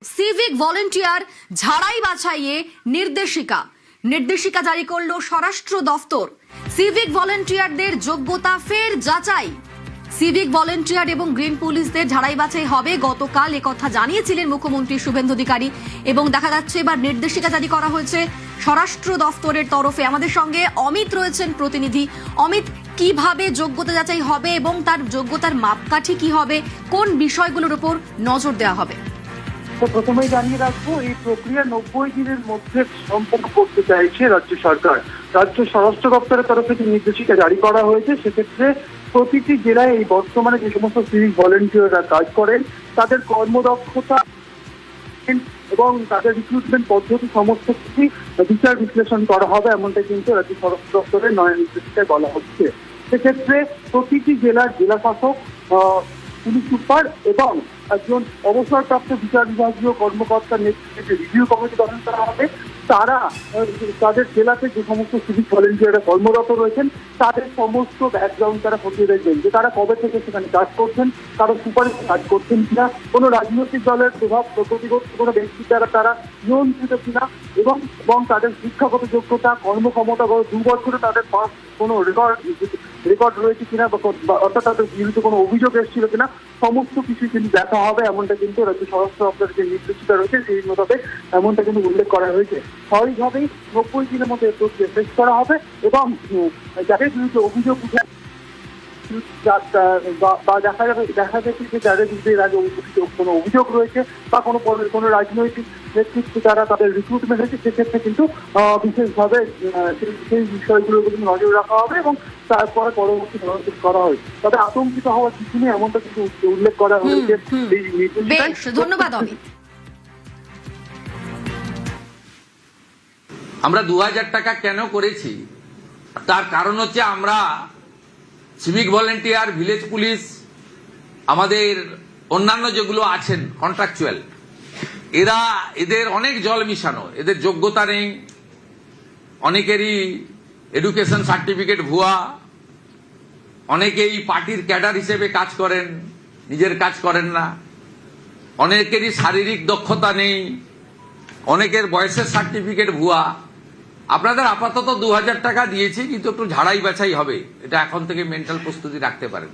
Civic volunteer ঝাড়াই বাছাইয়ে নির্দেশিকা জারি করলো স্বরাষ্ট্র দফতর। সিভিক ভলেন্টিয়ারদের যোগ্যতা ফের যাচাই। সিভিক ভলেন্টিয়ার এবং গ্রিন পুলিশদের ঝাড়াই বাছাই হবে। গতকাল একথা জানিয়েছিলেন মুখ্যমন্ত্রী শুভেন্দু অধিকারী এবং দেখা যাচ্ছে এবার নির্দেশিকা জারি করা হয়েছে স্বরাষ্ট্র দফতরের তরফে। আমাদের সঙ্গে অমিত রয়েছেন প্রতিনিধি। অমিত, কিভাবে যোগ্যতা যাচাই হবে এবং তার যোগ্যতার মাপকাঠি কি হবে, কোন বিষয়গুলোর উপর নজর দেওয়া হবে? তো প্রথমেই জানিয়ে রাখবো, এই প্রক্রিয়া 90 দিনের মধ্যে সম্পন্ন করতে চাইছে রাজ্য সরকার। রাজ্য স্বরাষ্ট্র দপ্তরের তরফ থেকে নির্দেশিকা জারি করা হয়েছে। সেক্ষেত্রে প্রতিটি জেলায় এই বর্তমানে যে সমস্ত সিভিক ভলেন্টিয়াররা কাজ করেন তাদের কর্মদক্ষতা এবং তাদের রিক্রুটমেন্ট পদ্ধতি সমস্ত কিছু বিচার বিশ্লেষণ করা হবে, এমনটা কিন্তু রাজ্য স্বরাষ্ট্র দপ্তরের নয়া নির্দেশিকায় বলা হচ্ছে। সেক্ষেত্রে প্রতিটি জেলার জেলা শাসক, পুলিশ সুপার এবং একজন অবসরপ্রাপ্ত বিচার বিভাগীয় কর্মকর্তার নেতৃত্বে রিভিউ কমিটি গঠন করা হবে। তারা তাদের জেলাতে যে সমস্ত সিভিক ভলেন্টিয়াররা কর্মরত রয়েছেন তাদের সমস্ত ব্যাকগ্রাউন্ড তারা খতিয়ে দেখবেন, যে তারা কবে থেকে সেখানে কাজ করছেন, কারো সুপারিশে কাজ করছেন কিনা, কোনো রাজনৈতিক দলের প্রভাব প্রতিপক্ষ কোনো ব্যক্তি দ্বারা তারা নিয়ন্ত্রিত কিনা এবং তাদের শিক্ষাগত যোগ্যতা, কর্মক্ষমতা 2 বছরে তাদের পাস কোনো রেকর্ড রয়েছে কিনা, অর্থাৎ তাদের বিরুদ্ধে কোনো অভিযোগ এসেছিল কিনা, সমস্ত কিছু কিন্তু দেখা হবে, এমনটা কিন্তু রাজ্য স্বরাষ্ট্র দপ্তরের যে নির্দেশিকা রয়েছে সেই মোতাবেক এমনটা কিন্তু উল্লেখ করা হয়েছে। স্বাভাবিকভাবেই 90 দিনের মধ্যে প্রক্রিয়া শেষ করা হবে এবং যাদের বিরুদ্ধে অভিযোগ উঠে বা দেখা যাচ্ছে যে যাদের বিরুদ্ধে কোনো অভিযোগ রয়েছে বা কোনো রাজনৈতিক নেতৃত্ব দ্বারা তাদের রিক্রুটমেন্ট হয়েছে, সেক্ষেত্রে কিন্তু বিশেষভাবে সেই বিষয়গুলোর কিন্তু নজর রাখা হবে এবং তারপরে পরবর্তী পদক্ষেপ করা হবে। তবে আতঙ্কিত হওয়ার কিছু নেই, এমনটা কিন্তু উল্লেখ করা হয়েছে এই নির্দেশিকায়। ধন্যবাদ অমিত। আমরা 2000 টাকা কেন করেছি তার কারণ হচ্ছে আমরা সিভিক ভলেন্টিয়ার, ভিলেজ পুলিশ, আমাদের অন্যান্য যেগুলো আছেন কন্ট্রাকচুয়াল, এদের অনেক জল মিশানো, এদের যোগ্যতা নেই, অনেকেরই এডুকেশন সার্টিফিকেট ভুয়া, অনেকেই পার্টির ক্যাডার হিসেবে কাজ করেন, নিজের কাজ করেন না, অনেকেরই শারীরিক দক্ষতা নেই, অনেকের বয়সের সার্টিফিকেট ভুয়া। আপনাদের আপাতত 2000 টাকা দিয়েছি, কিন্তু একটু ঝাড়াই বাছাই হবে, এটা এখন থেকে মেন্টাল প্রস্তুতি রাখতে পারেন।